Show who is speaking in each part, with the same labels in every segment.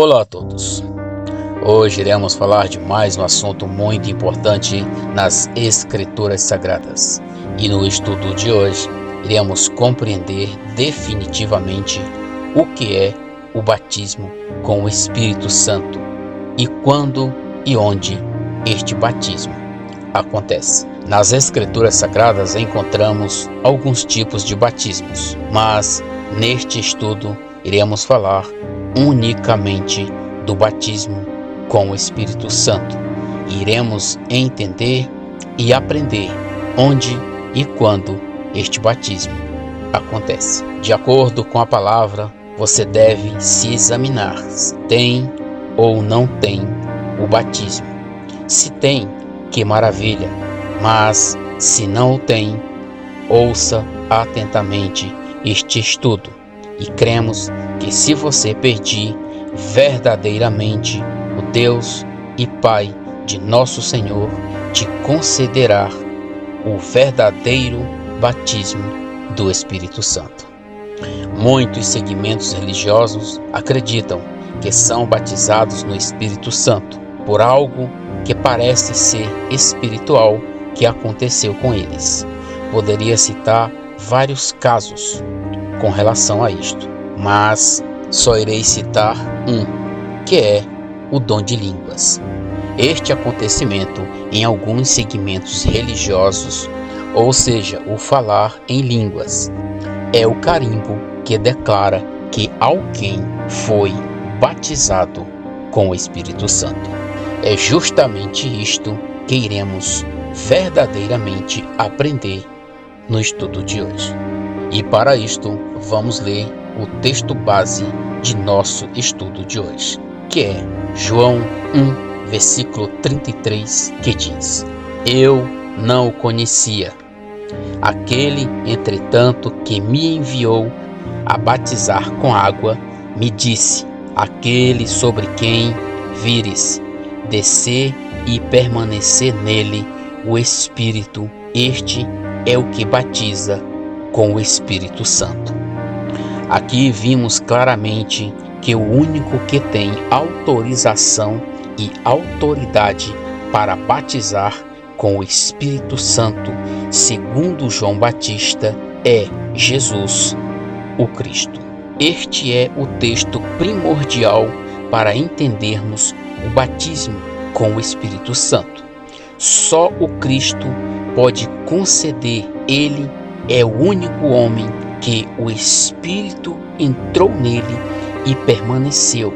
Speaker 1: Olá a todos! Hoje iremos falar de mais um assunto muito importante nas Escrituras Sagradas. E no estudo de hoje, iremos compreender definitivamente o que é o batismo com o Espírito Santo e quando e onde este batismo acontece. Nas Escrituras Sagradas encontramos alguns tipos de batismos, mas neste estudo iremos falar unicamente do batismo com o Espírito Santo. Iremos entender e aprender onde e quando este batismo acontece. De acordo com a palavra, você deve se examinar se tem ou não tem o batismo. Se tem, que maravilha, mas se não o tem, ouça atentamente este estudo e cremos que se você pedir verdadeiramente, o Deus e Pai de nosso Senhor te concederá o verdadeiro batismo do Espírito Santo. Muitos segmentos religiosos acreditam que são batizados no Espírito Santo por algo que parece ser espiritual que aconteceu com eles. Poderia citar vários casos com relação a isto, mas só irei citar um, que é o dom de línguas. Este acontecimento em alguns segmentos religiosos, ou seja, o falar em línguas, é o carimbo que declara que alguém foi batizado com o Espírito Santo. É justamente isto que iremos verdadeiramente aprender no estudo de hoje. E para isto, vamos ler o texto base de nosso estudo de hoje, que é João 1, versículo 33, que diz: Eu não o conhecia. Aquele, entretanto, que me enviou a batizar com água, me disse: Aquele sobre quem vires descer e permanecer nele o Espírito, este é o que batiza com o Espírito Santo. Aqui vimos claramente que o único que tem autorização e autoridade para batizar com o Espírito Santo, segundo João Batista, é Jesus, o Cristo. Este é o texto primordial para entendermos o batismo com o Espírito Santo. Só o Cristo pode conceder. Ele é o único homem que o Espírito entrou nele e permaneceu,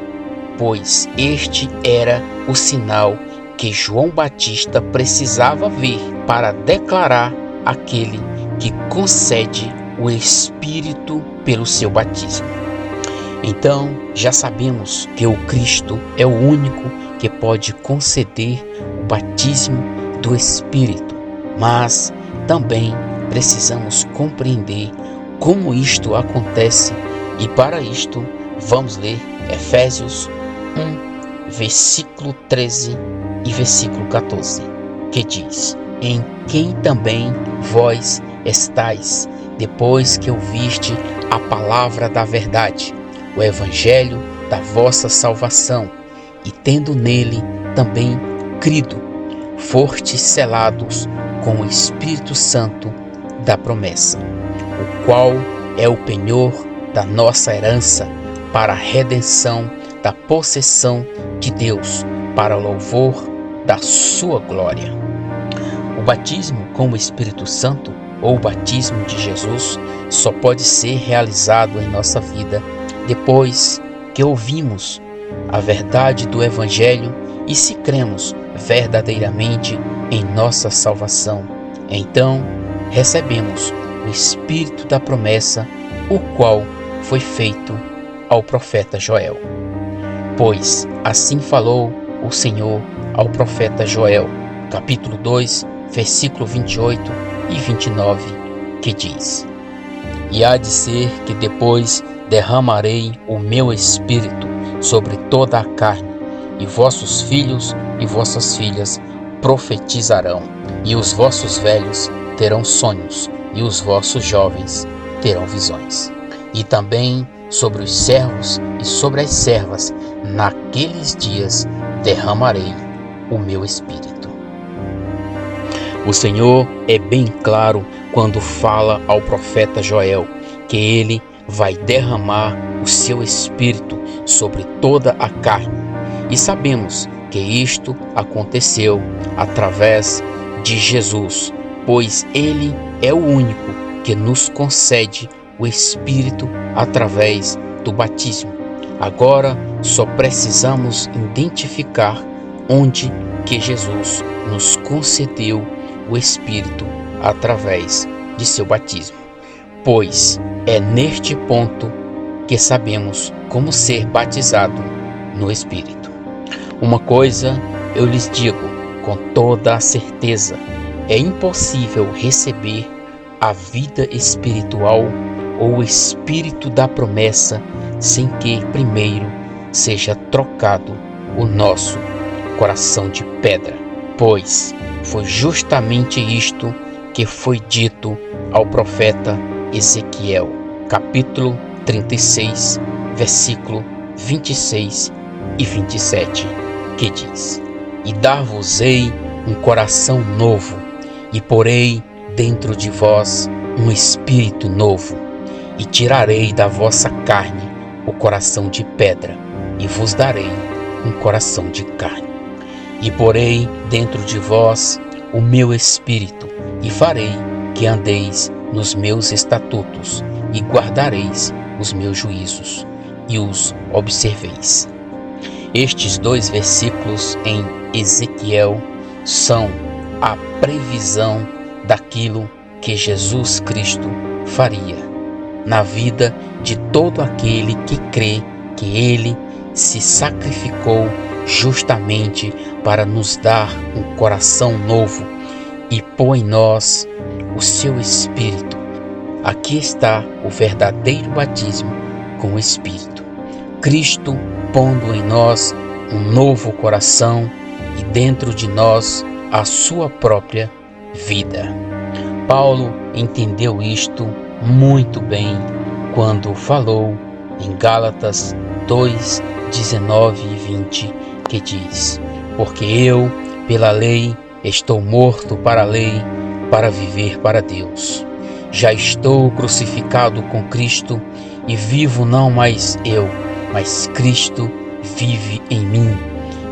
Speaker 1: pois este era o sinal que João Batista precisava ver para declarar aquele que concede o Espírito pelo seu batismo. Então, já sabemos que o Cristo é o único que pode conceder o batismo do Espírito, mas também precisamos compreender como isto acontece, e para isto vamos ler Efésios 1, versículo 13 e versículo 14, que diz: Em quem também vós estáis, depois que ouviste a palavra da verdade, o evangelho da vossa salvação, e tendo nele também crido, fostes selados com o Espírito Santo da promessa, o qual é o penhor da nossa herança para a redenção da possessão de Deus, para o louvor da sua glória. O batismo com o Espírito Santo, ou o batismo de Jesus, só pode ser realizado em nossa vida depois que ouvimos a verdade do Evangelho e se cremos verdadeiramente em nossa salvação. Então, recebemos o Espírito da promessa, o qual foi feito ao profeta Joel. Pois assim falou o Senhor ao profeta Joel, capítulo 2, versículo 28 e 29, que diz: E há de ser que depois derramarei o meu Espírito sobre toda a carne, e vossos filhos e vossas filhas profetizarão, e os vossos velhos terão sonhos, e os vossos jovens terão visões. E também sobre os servos e sobre as servas naqueles dias derramarei o meu espírito. O Senhor é bem claro quando fala ao profeta Joel que ele vai derramar o seu espírito sobre toda a carne. E sabemos que isto aconteceu através de Jesus, pois ele é o único que nos concede o Espírito através do batismo. Agora só precisamos identificar onde que Jesus nos concedeu o Espírito através de seu batismo, pois é neste ponto que sabemos como ser batizado no Espírito. Uma coisa eu lhes digo com toda a certeza: é impossível receber a vida espiritual ou o Espírito da promessa sem que primeiro seja trocado o nosso coração de pedra, pois foi justamente isto que foi dito ao profeta Ezequiel, capítulo 36, versículo 26 e 27, que diz: E dar-vos-ei um coração novo, e porei dentro de vós um espírito novo, e tirarei da vossa carne o coração de pedra, e vos darei um coração de carne. E porei dentro de vós o meu espírito, e farei que andeis nos meus estatutos, e guardareis os meus juízos, e os observeis. Estes 2 versículos em Ezequiel são a previsão daquilo que Jesus Cristo faria na vida de todo aquele que crê que ele se sacrificou justamente para nos dar um coração novo e pôr em nós o seu Espírito. Aqui está o verdadeiro batismo com o Espírito. Cristo pondo em nós um novo coração e dentro de nós a sua própria vida. Paulo entendeu isto muito bem quando falou em Gálatas 2, 19 e 20, que diz: Porque eu, pela lei, estou morto para a lei, para viver para Deus. Já estou crucificado com Cristo, e vivo não mais eu, mas Cristo vive em mim.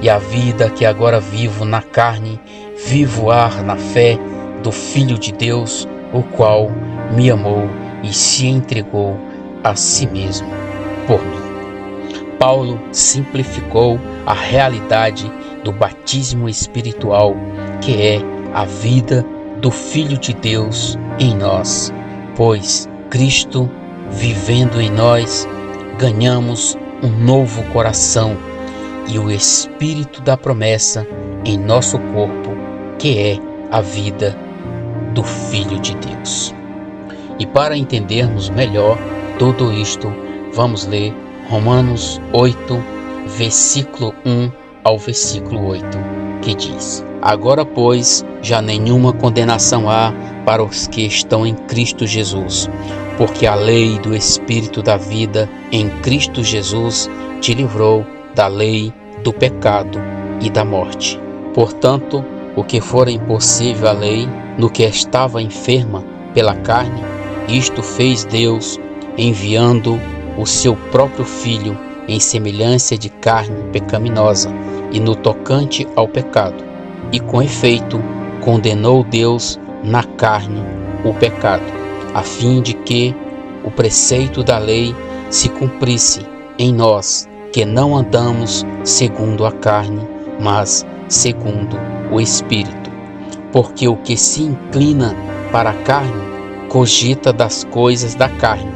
Speaker 1: E a vida que agora vivo na carne, vivo-a na fé do Filho de Deus, o qual me amou e se entregou a si mesmo por mim. Paulo simplificou a realidade do batismo espiritual, que é a vida do Filho de Deus em nós, pois Cristo, vivendo em nós, ganhamos um novo coração e o Espírito da promessa em nosso corpo, que é a vida do Filho de Deus. E para entendermos melhor tudo isto, vamos ler Romanos 8, versículo 1 ao versículo 8, que diz: Agora, pois, já nenhuma condenação há para os que estão em Cristo Jesus, porque a lei do Espírito da vida em Cristo Jesus te livrou da lei do pecado e da morte. Portanto, o que for impossível à lei, no que estava enferma pela carne, isto fez Deus, enviando o seu próprio Filho em semelhança de carne pecaminosa e no tocante ao pecado. E com efeito, condenou Deus na carne o pecado, a fim de que o preceito da lei se cumprisse em nós, que não andamos segundo a carne, mas segundo o Espírito. Porque o que se inclina para a carne, cogita das coisas da carne,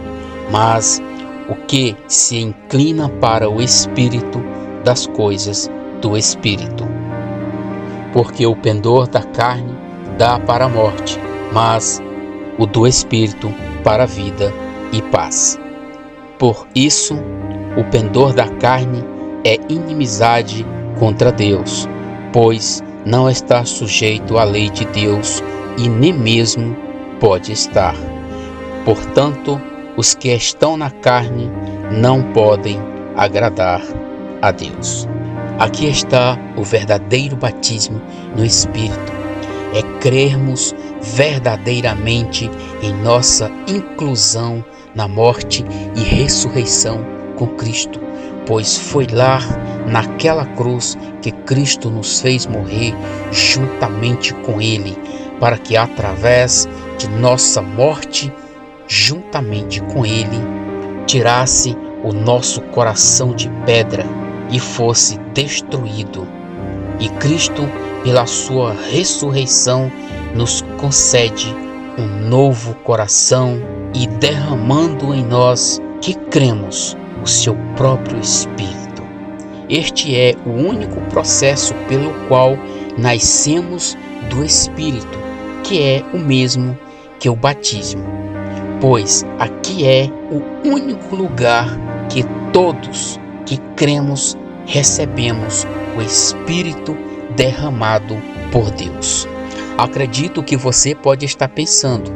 Speaker 1: mas o que se inclina para o Espírito, das coisas do Espírito. Porque o pendor da carne dá para a morte, mas o do Espírito para a vida e paz. Por isso, o pendor da carne é inimizade contra Deus, pois não está sujeito à lei de Deus e nem mesmo pode estar. Portanto, os que estão na carne não podem agradar a Deus. Aqui está o verdadeiro batismo no Espírito. É crermos verdadeiramente em nossa inclusão na morte e ressurreição com Cristo, pois foi lá, naquela cruz, que Cristo nos fez morrer juntamente com Ele, para que através de nossa morte, juntamente com Ele, tirasse o nosso coração de pedra e fosse destruído. E Cristo, pela sua ressurreição, nos concede um novo coração e derramando em nós que cremos o seu próprio Espírito. Este é o único processo pelo qual nascemos do Espírito, que é o mesmo que o batismo, pois aqui é o único lugar que todos que cremos recebemos o Espírito derramado por Deus. Acredito que você pode estar pensando,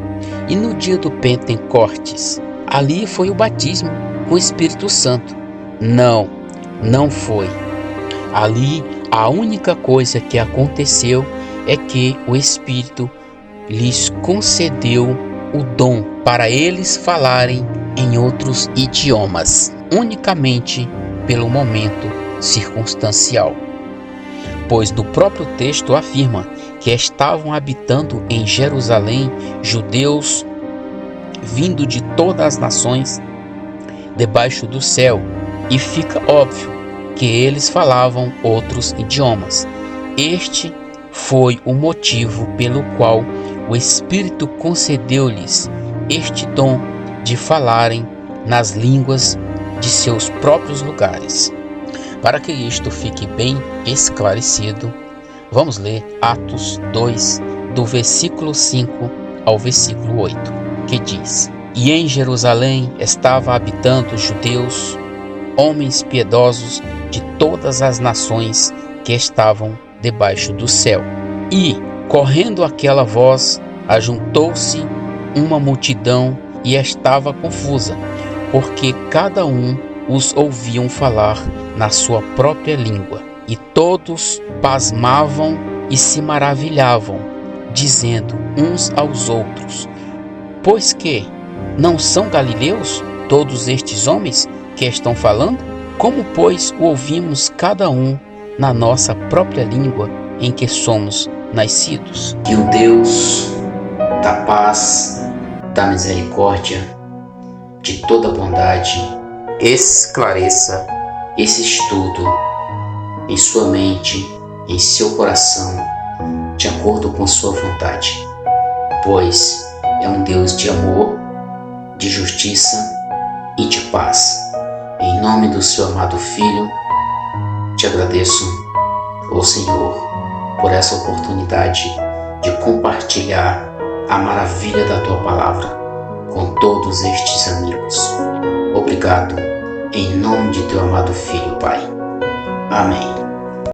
Speaker 1: e no dia do Pentecostes, ali foi o batismo com o Espírito Santo. Não foi. Ali a única coisa que aconteceu é que o Espírito lhes concedeu o dom para eles falarem em outros idiomas, unicamente pelo momento circunstancial. Pois do próprio texto afirma que estavam habitando em Jerusalém judeus vindo de todas as nações debaixo do céu, e fica óbvio que eles falavam outros idiomas. Este foi o motivo pelo qual o Espírito concedeu-lhes este dom de falarem nas línguas de seus próprios lugares. Para que isto fique bem esclarecido, vamos ler Atos 2, do versículo 5 ao versículo 8, que diz: E em Jerusalém estava habitando judeus, homens piedosos de todas as nações que estavam debaixo do céu. E, correndo aquela voz, ajuntou-se uma multidão e estava confusa, porque cada um os ouviam falar na sua própria língua. E todos pasmavam e se maravilhavam, dizendo uns aos outros: Pois que não são galileus todos estes homens que estão falando? Como, pois, o ouvimos cada um na nossa própria língua em que somos nascidos? Que o Deus da paz, da misericórdia, de toda bondade, esclareça esse estudo em sua mente, em seu coração, de acordo com sua vontade, pois é um Deus de amor, de justiça e de paz. Em nome do seu amado Filho, te agradeço, ó Senhor, por essa oportunidade de compartilhar a maravilha da tua palavra com todos estes amigos. Obrigado, em nome de teu amado Filho, Pai. Amém.